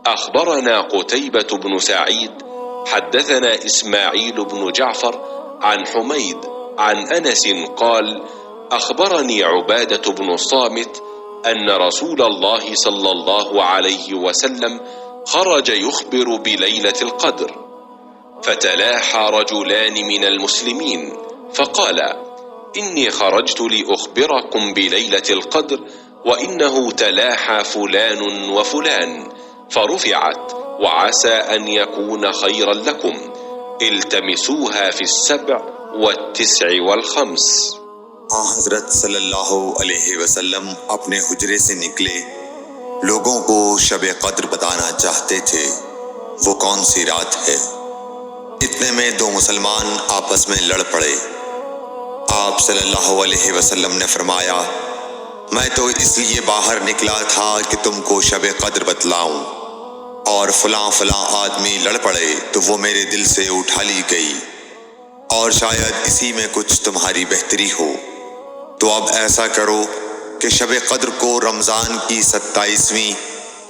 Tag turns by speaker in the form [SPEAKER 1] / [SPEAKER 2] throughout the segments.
[SPEAKER 1] أخبرنا قتيبة بن سعيد حدثنا إسماعيل بن جعفر عن حميد عن أنس قال: أخبرني عبادة بن الصامت أن رسول الله صلى الله عليه وسلم خرج يخبر بليلة القدر، فتلاحى رجلان من المسلمين فقال: إني خرجت لأخبركم بليلة القدر وإنه تلاحى فلان وفلان، فرفعت: وعسى أن يكون خيرا لكم، التمسوها في 7 والتسع والخمس।
[SPEAKER 2] हजरत सल्लल्लाहु अलैहि वसल्लम अपने हुजरे से निकले, लोगों को शब कद्र बताना चाहते थे वो कौन सी रात है। इतने में दो मुसलमान आपस में लड़ पड़े। आप सल्लल्लाहु अलैहि वसल्लम ने फरमाया, मैं तो इसलिए बाहर निकला था कि तुमको शब कद्र बतलाऊं, और फलां फलां आदमी लड़ पड़े तो वो मेरे दिल से उठा ली गई, और शायद इसी में कुछ तुम्हारी बेहतरी हो। तो अब ऐसा करो कि शब कद्र को रमज़ान की 27वीं,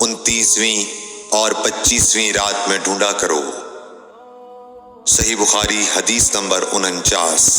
[SPEAKER 2] 29वीं और 25वीं रात में ढूंढा करो। सही बुखारी हदीस नंबर 49।